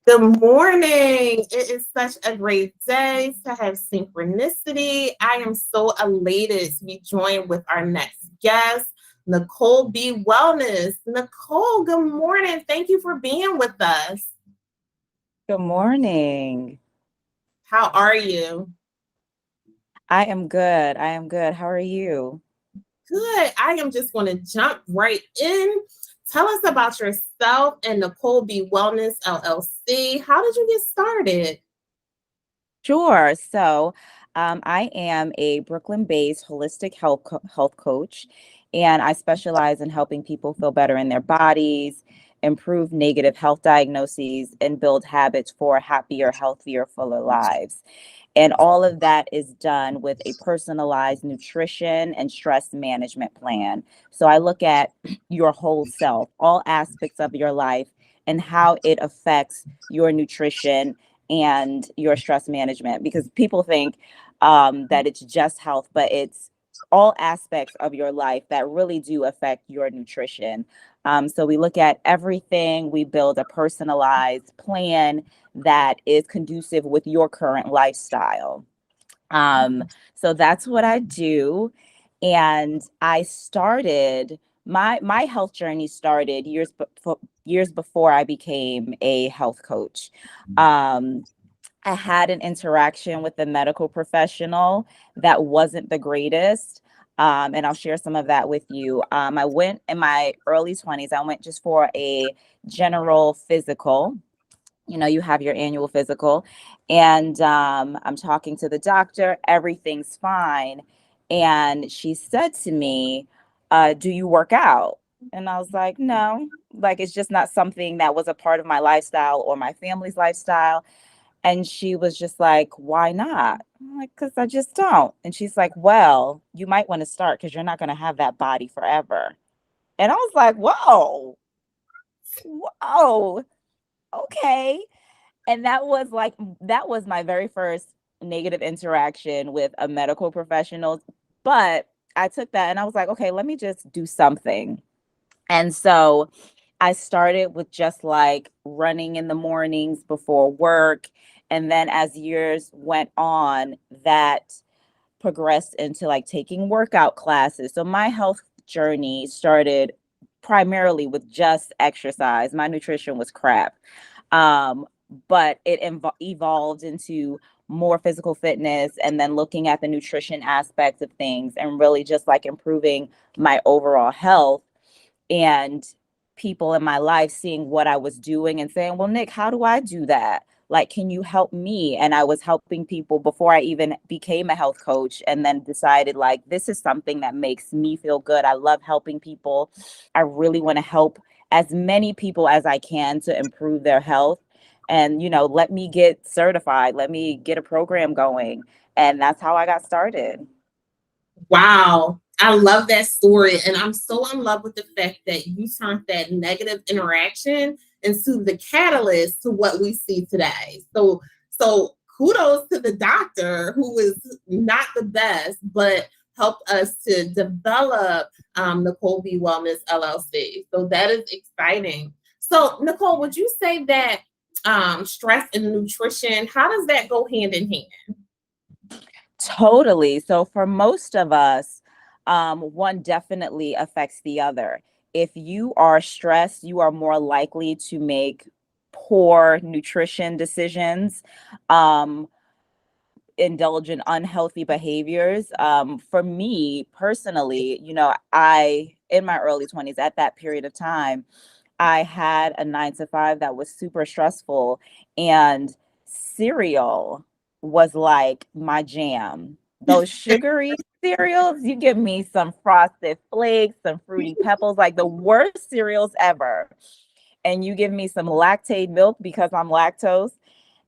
Good morning. It is such a great day to have synchronicity. I am so elated to be joined with our next guest, Nicole B Wellness. Nicole, good morning. Thank you for being with us. Good morning. How are you? I am good. I am good. How are you? Good. I am just going to jump right in. Tell us about yourself and Nicole B Wellness LLC. How did you get started? Sure. I am a Brooklyn-based holistic health coach, and I specialize in helping people feel better in their bodies, improve negative health diagnoses, and build habits for happier, healthier, fuller lives. And all of that is done with a personalized nutrition and stress management plan. So I look at your whole self, all aspects of your life, and how it affects your nutrition and your stress management. Because people think that it's just health, but it's all aspects of your life that really do affect your nutrition. So we look at everything, we build a personalized plan that is conducive with your current lifestyle. Um, so that's what I do. And I started my health journey started years before I became a health coach. Um, I had an interaction with a medical professional that wasn't the greatest. And I'll share some of that with you. I went in my early 20s, I went just for a general physical. You have your annual physical, and I'm talking to the doctor, everything's fine. And she said to me, do you work out? And I was like, no, like it's just not something that was a part of my lifestyle or my family's lifestyle. And she was just like, why not? I'm like, because I just don't. And she's like, well, you might want to start because you're not going to have that body forever. And I was like, whoa, okay. And that was my very first negative interaction with a medical professional. But I took that and I was like, okay, let me just do something. And so I started with just like running in the mornings before work. And then as years went on, that progressed into like taking workout classes. So my health journey started primarily with just exercise. My nutrition was crap. Um, but it evolved into more physical fitness and then looking at the nutrition aspects of things and really just like improving my overall health, and people in my life seeing what I was doing and saying, well, Nick, how do I do that? Like, can you help me? And I was helping people before I even became a health coach, and then decided like, this is something that makes me feel good. I love helping people. I really want to help as many people as I can to improve their health. And, let me get certified, let me get a program going. And that's how I got started. Wow. I love that story. And I'm so in love with the fact that you turned that negative interaction into the catalyst to what we see today. So kudos to the doctor who is not the best, but helped us to develop Nicole B Wellness LLC. So that is exciting. So Nicole, would you say that stress and nutrition, how does that go hand in hand? Totally. So for most of us, one definitely affects the other. If you are stressed, you are more likely to make poor nutrition decisions, um, indulge in unhealthy behaviors. For me personally, in my early 20s, at that period of time, I had a 9 to 5 that was super stressful, and cereal was like my jam. Those sugary cereals, you give me some frosted flakes, some fruity pebbles, like the worst cereals ever. And you give me some lactate milk because I'm lactose.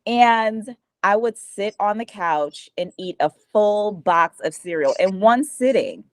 And I would sit on the couch and eat a full box of cereal in one sitting.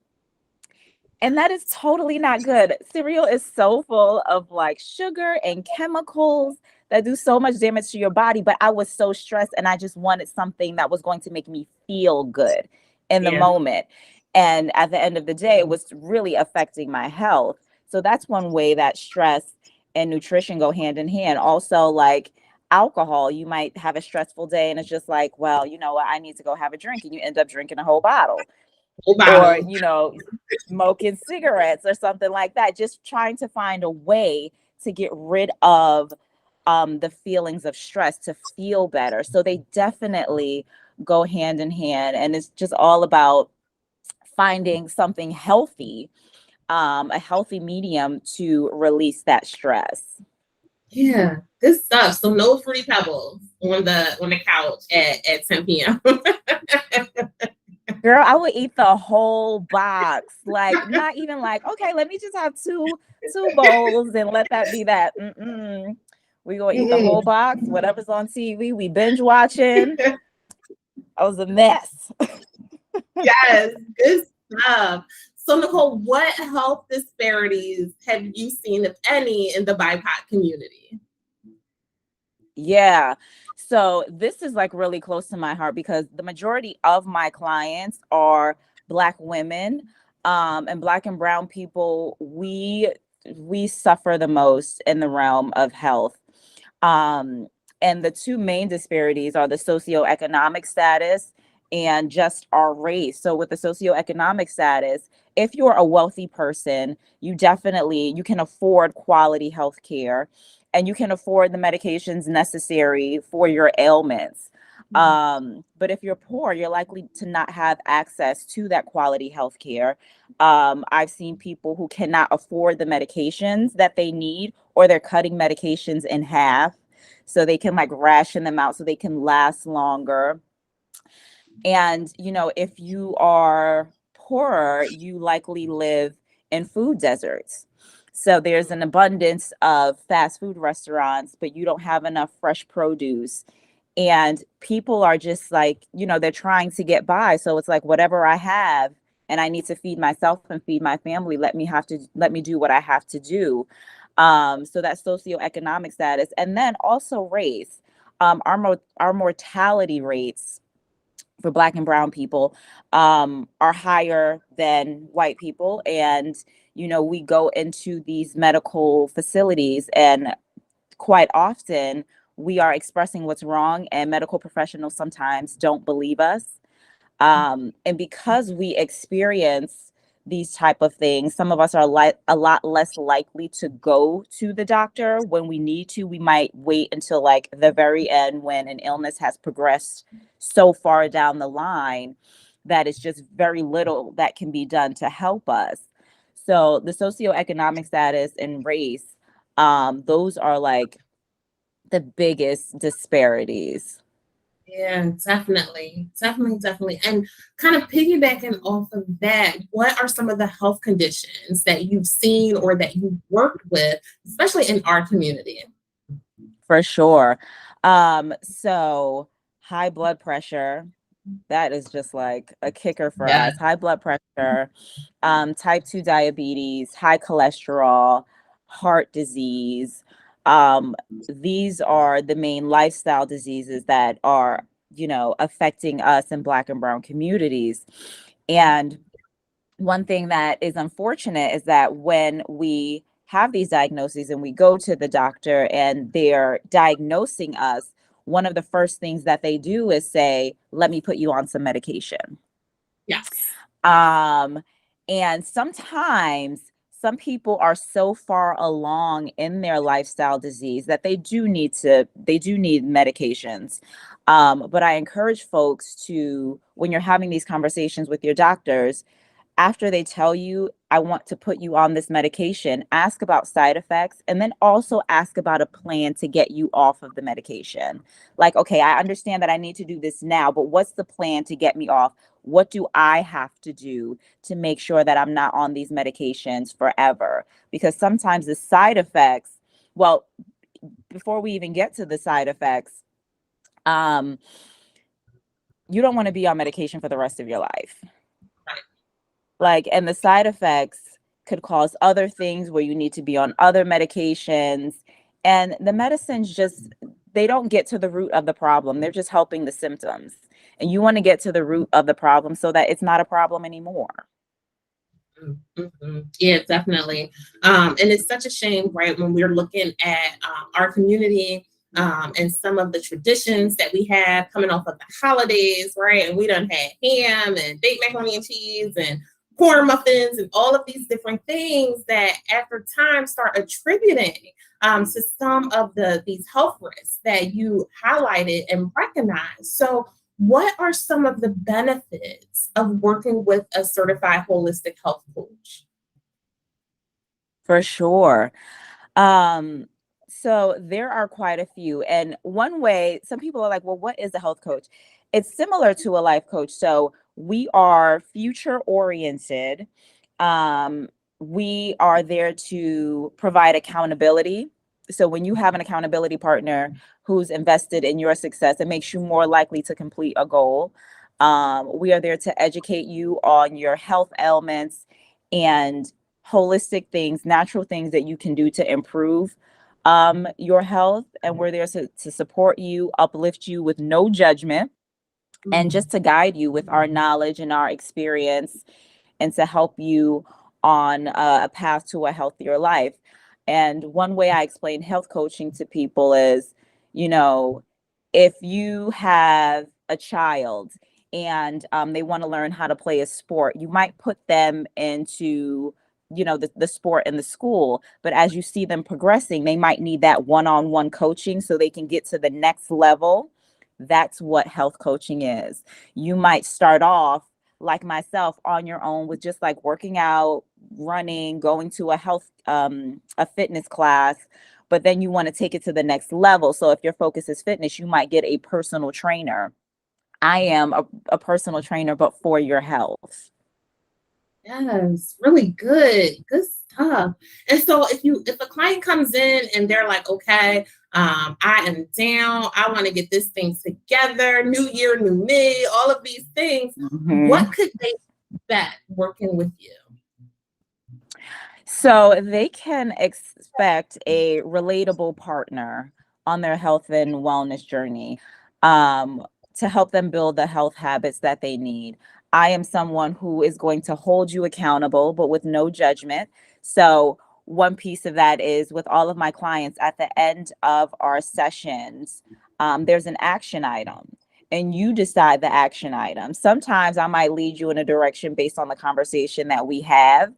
And that is totally not good. Cereal is so full of like sugar and chemicals that do so much damage to your body. But I was so stressed and I just wanted something that was going to make me feel good in the Yeah. moment. And at the end of the day, it was really affecting my health. So that's one way that stress and nutrition go hand in hand. Also, like, alcohol. You might have a stressful day and it's just like, well, you know what, I need to go have a drink, and you end up drinking a whole bottle. Whole Or, bottle. smoking cigarettes or something like that, just trying to find a way to get rid of the feelings of stress, to feel better. So they definitely go hand in hand, and it's just all about finding something healthy, a healthy medium to release that stress. Yeah, good stuff. So no fruity pebbles on the couch at 10 p.m. Girl, I would eat the whole box. Like, not even like, okay, let me just have two bowls and let that be that. We gonna eat the whole box, whatever's on TV. We binge watching. I was a mess. Yes, good stuff. So Nicole, what health disparities have you seen, if any, in the BIPOC community? Yeah. So this is like really close to my heart because the majority of my clients are Black women, and Black and brown people. We suffer the most in the realm of health. Um, and the two main disparities are the socioeconomic status and just our race. So with the socioeconomic status, if you're a wealthy person, you can afford quality health care, and you can afford the medications necessary for your ailments. But if you're poor, you're likely to not have access to that quality health care. I've seen people who cannot afford the medications that they need, or they're cutting medications in half so they can like ration them out so they can last longer. And, if you are poorer, you likely live in food deserts. So there's an abundance of fast food restaurants, but you don't have enough fresh produce. And people are just like, they're trying to get by. So it's like, whatever I have, and I need to feed myself and feed my family, let me do what I have to do. So that's socioeconomic status. And then also race. Our mortality rates for Black and brown people are higher than white people. And, we go into these medical facilities, and quite often we are expressing what's wrong, and medical professionals sometimes don't believe us. And because we experience these type of things, some of us are a lot less likely to go to the doctor when we need to. We might wait until like the very end, when an illness has progressed so far down the line that it's just very little that can be done to help us. So the socioeconomic status and race, those are like the biggest disparities. Yeah, definitely. Definitely, definitely. And kind of piggybacking off of that, what are some of the health conditions that you've seen or that you've worked with, especially in our community? For sure. So high blood pressure, that is just like a kicker for Yeah. us. High blood pressure, type 2 diabetes, high cholesterol, heart disease. These are the main lifestyle diseases that are, affecting us in Black and brown communities. And one thing that is unfortunate is that when we have these diagnoses and we go to the doctor and they're diagnosing us, one of the first things that they do is say, let me put you on some medication. Yes. Um, and sometimes some people are so far along in their lifestyle disease that they do need medications. But I encourage folks to, when you're having these conversations with your doctors, after they tell you, I want to put you on this medication, ask about side effects, and then also ask about a plan to get you off of the medication. Like, okay, I understand that I need to do this now, but what's the plan to get me off? What do I have to do to make sure that I'm not on these medications forever? Because sometimes the side effects, well, before we even get to the side effects, you don't want to be on medication for the rest of your life. Like, and the side effects could cause other things where you need to be on other medications. And the medicines just, they don't get to the root of the problem. They're just helping the symptoms. And you want to get to the root of the problem so that it's not a problem anymore. Mm-hmm. Yeah, definitely. And it's such a shame, right, when we're looking at our community, and some of the traditions that we have coming off of the holidays, right? And we done had ham and baked macaroni and cheese and corn muffins and all of these different things that after time start attributing to some of these health risks that you highlighted and recognized. So what are some of the benefits of working with a certified holistic health coach? For sure. So there are quite a few. And one way, some people are like, well, what is a health coach? It's similar to a life coach. So we are future oriented. Um, we are there to provide accountability. So when you have an accountability partner who's invested in your success, it makes you more likely to complete a goal. We are there to educate you on your health ailments and holistic things, natural things that you can do to improve your health. And we're there to support you, uplift you with no judgment, and just to guide you with our knowledge and our experience, and to help you on a path to a healthier life. And one way I explain health coaching to people is, you know, if you have a child and they want to learn how to play a sport, you might put them into, the sport in the school. But as you see them progressing, they might need that one-on-one coaching so they can get to the next level. That's what health coaching is. You might start off like myself on your own with just like working out, running, going to a fitness class, but then you want to take it to the next level. So if your focus is fitness, you might get a personal trainer. I am a personal trainer, but for your health. Yes, really good stuff. And so if a client comes in and they're like, okay, I am down, I want to get this thing together, new year, new me, all of these things, what could they expect working with you? So they can expect a relatable partner on their health and wellness journey, to help them build the health habits that they need. I am someone who is going to hold you accountable, but with no judgment. So one piece of that is with all of my clients at the end of our sessions, there's an action item. And you decide the action item. Sometimes I might lead you in a direction based on the conversation that we have,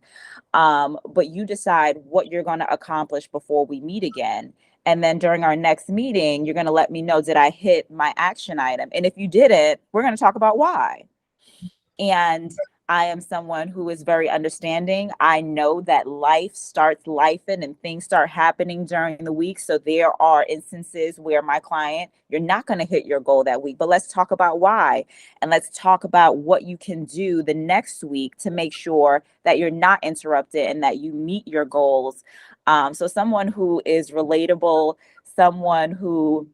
but you decide what you're going to accomplish before we meet again. And then during our next meeting, you're going to let me know, did I hit my action item? And if you didn't, we're going to talk about why. And I am someone who is very understanding. I know that life starts lifing and things start happening during the week. So there are instances where my client, you're not going to hit your goal that week, but let's talk about why. And let's talk about what you can do the next week to make sure that you're not interrupted and that you meet your goals. So someone who is relatable, someone who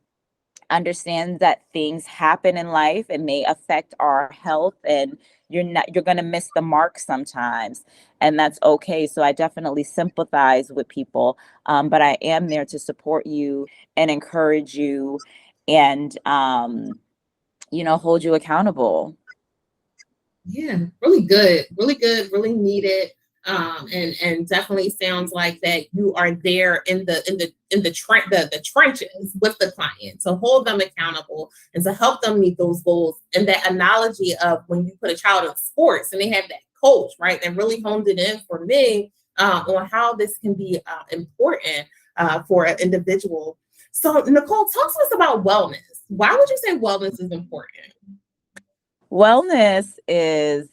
understands that things happen in life and they affect our health, and you're going to miss the mark sometimes, and that's okay. So I definitely sympathize with people, but I am there to support you and encourage you and hold you accountable. Yeah, really good, really needed. And definitely sounds like that you are there in the trenches with the client to hold them accountable and to help them meet those goals. And that analogy of when you put a child in sports and they have that coach, right, that really honed it in for me on how this can be important for an individual. So Nicole, talk to us about wellness. Why would you say wellness is important? Wellness is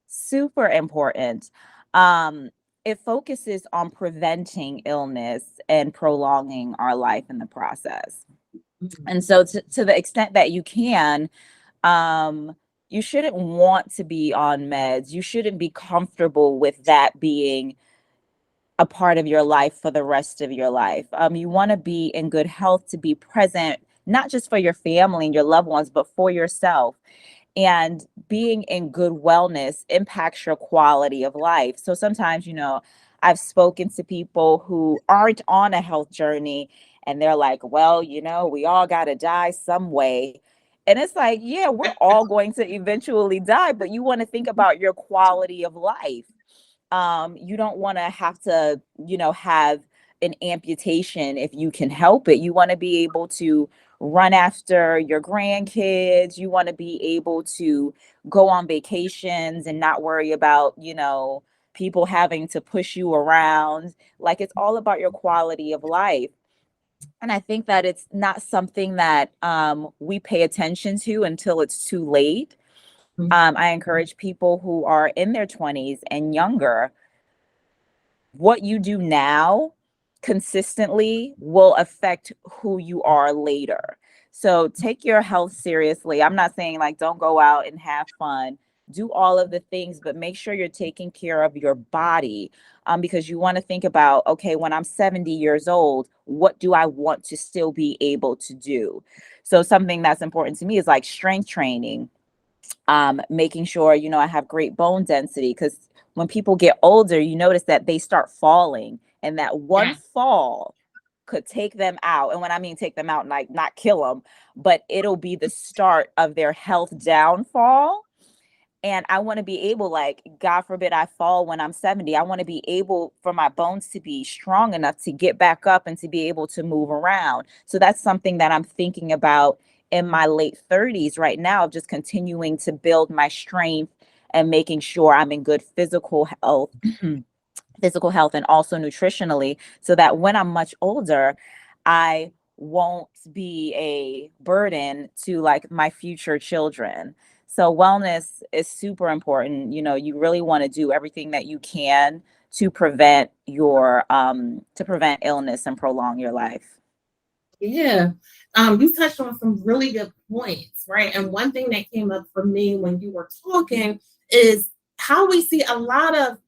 super important. It focuses on preventing illness and prolonging our life in the process. And so to the extent that you can, you shouldn't want to be on meds. You shouldn't be comfortable with that being a part of your life for the rest of your life. You want to be in good health, to be present, not just for your family and your loved ones, but for yourself. And being in good wellness impacts your quality of life. So sometimes, I've spoken to people who aren't on a health journey and they're like, well, we all got to die some way. And it's like, yeah, we're all going to eventually die, but you want to think about your quality of life. You don't want to have to, have an amputation if you can help it. You want to be able to run after your grandkids. You want to be able to go on vacations and not worry about, people having to push you around. Like, it's all about your quality of life. And I think that it's not something that we pay attention to until it's too late. I encourage people who are in their 20s and younger, what you do now consistently will affect who you are later. So take your health seriously. I'm not saying like don't go out and have fun, do all of the things, but make sure you're taking care of your body, because you want to think about, okay, when I'm 70 years old, what do I want to still be able to do? So something that's important to me is like strength training, making sure, I have great bone density, because when people get older, you notice that they start falling, and that one fall could take them out. And when I mean take them out, like not kill them, but it'll be the start of their health downfall. And I want to be able, like, God forbid I fall when I'm 70. I want to be able for my bones to be strong enough to get back up and to be able to move around. So that's something that I'm thinking about in my late 30s right now, of just continuing to build my strength and making sure I'm in good physical health, and also nutritionally, so that when I'm much older, I won't be a burden to like my future children. So wellness is super important. You really want to do everything that you can to prevent illness and prolong your life. Yeah. You touched on some really good points, right? And one thing that came up for me when you were talking is how we see a lot of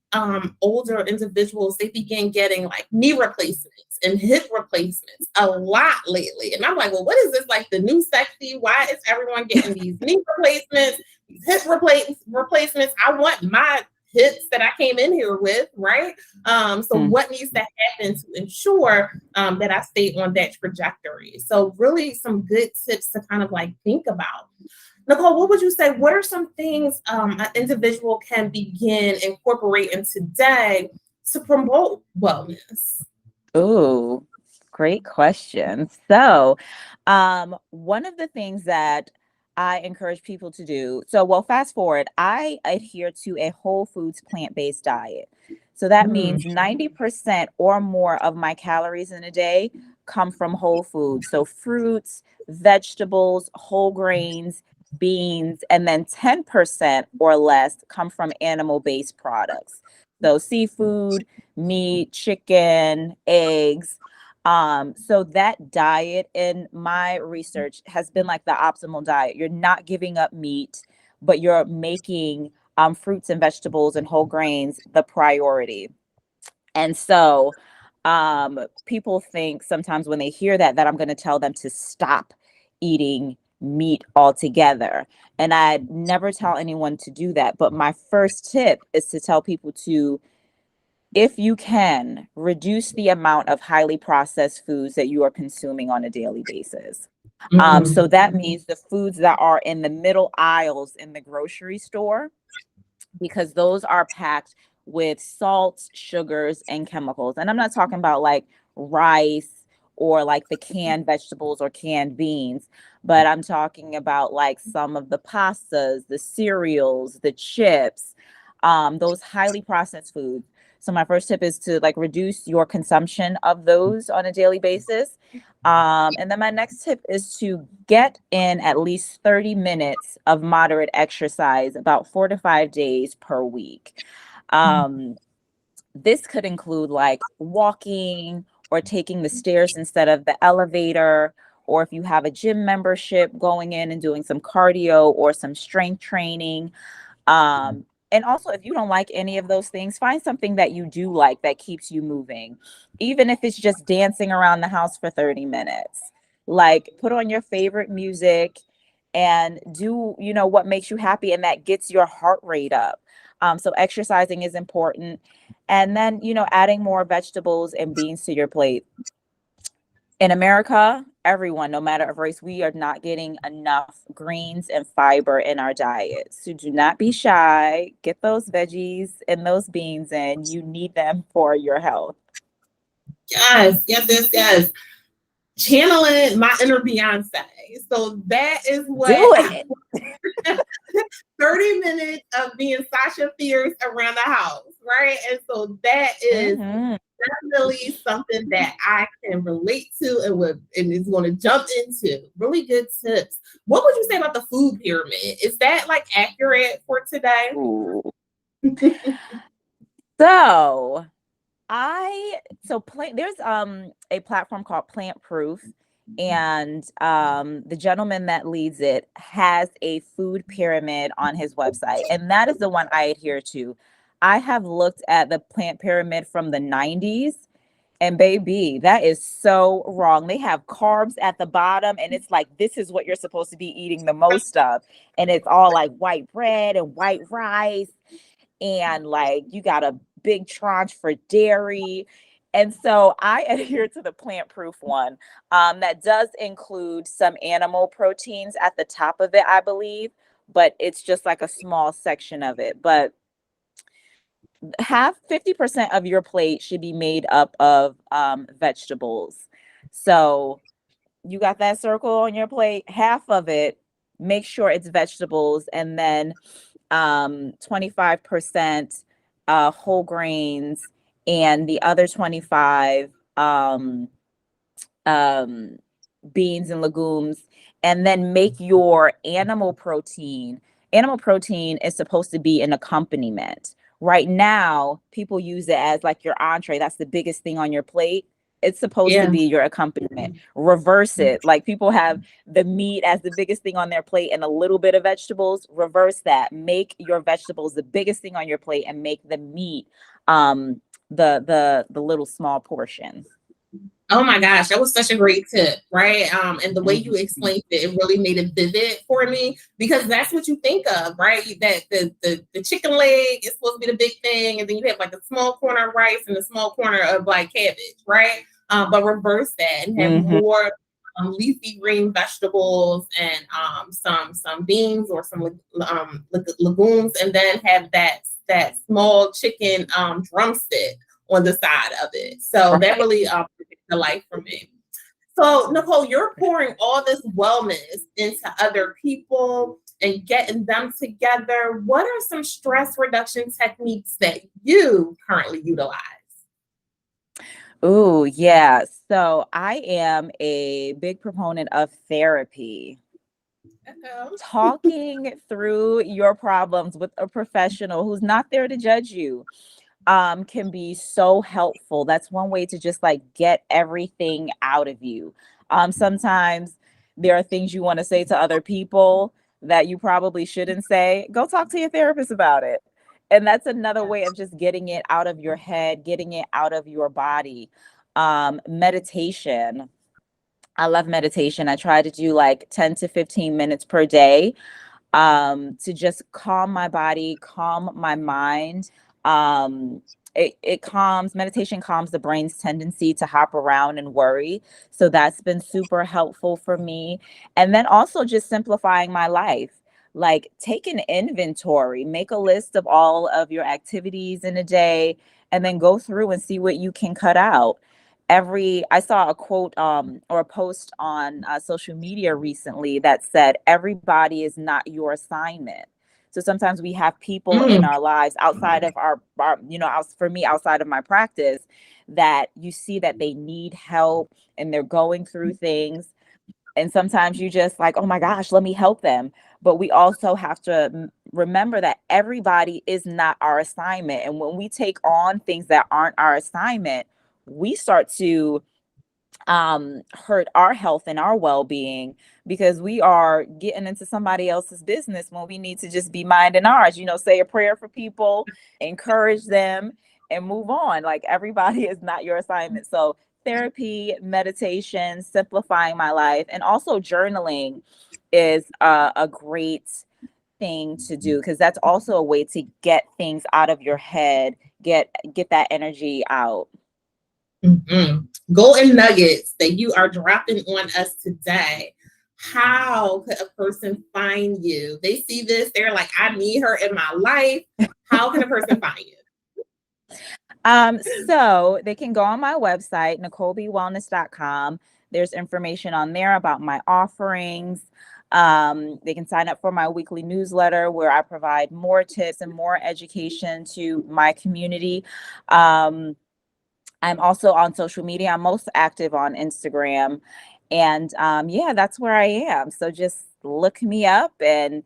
older individuals, they begin getting like knee replacements and hip replacements a lot lately. And I'm like, well, what is this, like the new sexy? Why is everyone getting these knee replacements, these hip replacements? I want my hips that I came in here with, right? So what needs to happen to ensure that I stay on that trajectory? So really some good tips to kind of like think about. Nicole, what would you say? What are some things an individual can begin incorporating today to promote wellness? Oh, great question. So, one of the things that I encourage people to do, well, fast forward, I adhere to a whole foods plant-based diet. So that means 90% or more of my calories in a day come from whole foods. So fruits, vegetables, whole grains, beans, and then 10% or less come from animal-based products. So seafood, meat, chicken, eggs. So that diet in my research has been like the optimal diet. You're not giving up meat, but you're making fruits and vegetables and whole grains the priority. And so people think sometimes when they hear that I'm going to tell them to stop eating meat altogether. And I never tell anyone to do that. But my first tip is to tell people to, if you can, reduce the amount of highly processed foods that you are consuming on a daily basis. So that means the foods that are in the middle aisles in the grocery store, because those are packed with salts, sugars, and chemicals. And I'm not talking about like rice or like the canned vegetables or canned beans, but I'm talking about like some of the pastas, the cereals, the chips, those highly processed foods. So my first tip is to like reduce your consumption of those on a daily basis. And then my next tip is to get in at least 30 minutes of moderate exercise about 4 to 5 days per week. This could include like walking or taking the stairs instead of the elevator, or if you have a gym membership, going in and doing some cardio or some strength training. And also, if you don't like any of those things, find something that you do like that keeps you moving, even if it's just dancing around the house for 30 minutes. Like, put on your favorite music and do, what makes you happy and that gets your heart rate up. So exercising is important. And then, adding more vegetables and beans to your plate. In America, everyone, no matter of race, we are not getting enough greens and fiber in our diet. So do not be shy. Get those veggies and those beans in. You need them for your health. Yes, yes, yes, yes. Channeling my inner Beyonce. So that is Do what it. 30 minutes of being Sasha Fierce around the house, right? And so that is Mm-hmm. definitely something that I can relate to and is going to jump into. Really good tips. What would you say about the food pyramid? Is that like accurate for today? Ooh. So there's a platform called Plant Proof, and the gentleman that leads it has a food pyramid on his website, and that is the one I adhere to. I have looked at the plant pyramid from the 90s, and baby, that is so wrong. They have carbs at the bottom, and it's like this is what you're supposed to be eating the most of, and it's all like white bread and white rice, and like you got a big tranche for dairy. And so I adhere to the plant proof one, that does include some animal proteins at the top of it, I believe, but it's just like a small section of it. But half 50% of your plate should be made up of vegetables. So you got that circle on your plate, half of it, make sure it's vegetables, and then 25% whole grains, and the other 25 um, beans and legumes, and then make your animal protein. Animal protein is supposed to be an accompaniment. Right now, people use it as like your entree. That's the biggest thing on your plate. It's supposed to Yeah. be your accompaniment. Reverse it. Like people have the meat as the biggest thing on their plate and a little bit of vegetables. Reverse that. Make your vegetables the biggest thing on your plate and make the meat the little small portions. Oh my gosh, that was such a great tip, right? And the way you Mhm. explained it, it really made it vivid for me because that's what you think of, right? That the chicken leg is supposed to be the big thing, and then you have like a small corner of rice and a small corner of like cabbage, right? But reverse that and have Mhm. more leafy green vegetables and some beans or some legumes, and then have that small chicken drumstick on the side of it. So that Right. really the life for me. So, Nicole, you're pouring all this wellness into other people and getting them together. What are some stress reduction techniques that you currently utilize? Oh, yeah. So I am a big proponent of therapy. Uh-oh. Talking through your problems with a professional who's not there to judge you can be so helpful. That's one way to just like get everything out of you. Sometimes there are things you want to say to other people that you probably shouldn't say. Go talk to your therapist about it. And that's another way of just getting it out of your head, getting it out of your body. Meditation. I love meditation. I try to do like 10 to 15 minutes per day, to just calm my body, calm my mind. Meditation calms the brain's tendency to hop around and worry. So that's been super helpful for me. And then also just simplifying my life. Like take an inventory, make a list of all of your activities in a day, and then go through and see what you can cut out. I saw a quote or a post on social media recently that said everybody is not your assignment. So sometimes we have people in Mm, our lives outside of our for me, outside of my practice, that you see that they need help and they're going through things, and sometimes you just like, oh my gosh, let me help them. But we also have to remember that everybody is not our assignment, and when we take on things that aren't our assignment, we start to hurt our health and our well-being, because we are getting into somebody else's business when we need to just be minding ours. Say a prayer for people, encourage them, and move on. Like everybody is not your assignment. So therapy, meditation, simplifying my life, and also journaling is a great thing to do, because that's also a way to get things out of your head, get that energy out. mhm. Golden nuggets that you are dropping on us today. How could a person find you? They see this, they're like, I need her in my life. How can a person find you? So they can go on my website, NicoleBWellness.com. There's information on there about my offerings. They can sign up for my weekly newsletter where I provide more tips and more education to my community. I'm also on social media. I'm most active on Instagram. And yeah, that's where I am. So just look me up. And,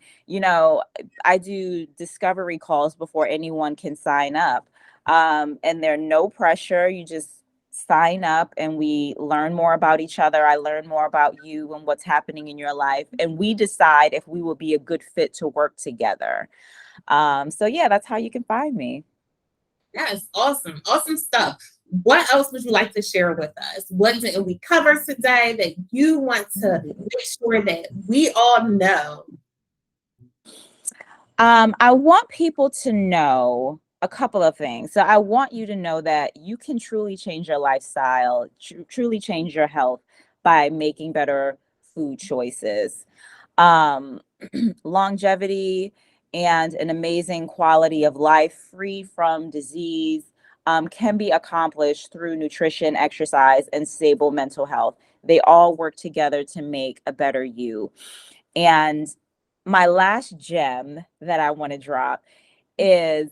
I do discovery calls before anyone can sign up. And they're no pressure. You just sign up and we learn more about each other. I learn more about you and what's happening in your life. And we decide if we will be a good fit to work together. So yeah, that's how you can find me. Yes, awesome. Awesome stuff. What else would you like to share with us? What didn't we cover today that you want to make sure that we all know? I want people to know a couple of things. So I want you to know that you can truly change your lifestyle, truly change your health by making better food choices. Um, Longevity and an amazing quality of life free from disease can be accomplished through nutrition, exercise, and stable mental health. They all work together to make a better you. And my last gem that I want to drop is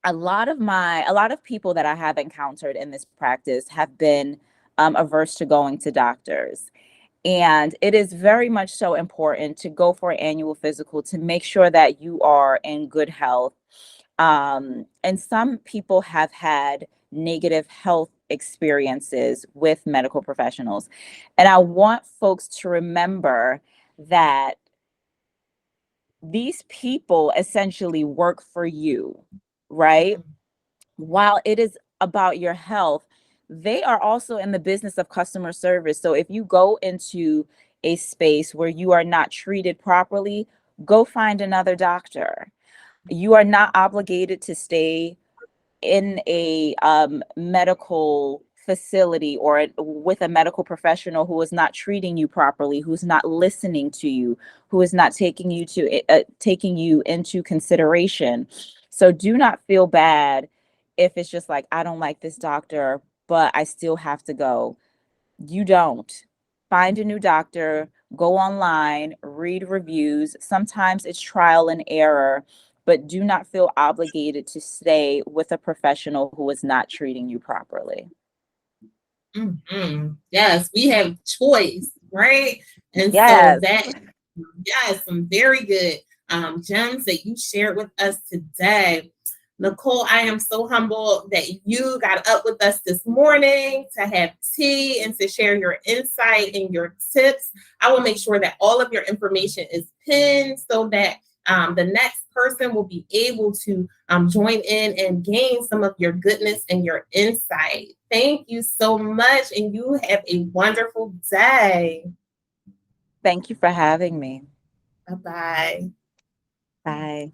a lot of people that I have encountered in this practice have been averse to going to doctors. And it is very much so important to go for an annual physical to make sure that you are in good health. And some people have had negative health experiences with medical professionals. And I want folks to remember that these people essentially work for you, right? While it is about your health, they are also in the business of customer service. So if you go into a space where you are not treated properly, go find another doctor. You are not obligated to stay in a medical facility or with a medical professional who is not treating you properly, who's not listening to you, who is not taking you into consideration. So do not feel bad if it's just like, I don't like this doctor, but I still have to go. You don't. Find a new doctor, go online, read reviews. Sometimes it's trial and error, but do not feel obligated to stay with a professional who is not treating you properly. Yes, we have choice, right? And so Yes. that, yes, some very good gems that you shared with us today. Nicole, I am so humbled that you got up with us this morning to have tea and to share your insight and your tips. I will make sure that all of your information is pinned so that the next person will be able to join in and gain some of your goodness and your insight. Thank you so much, and you have a wonderful day. Thank you for having me. Bye bye. Bye.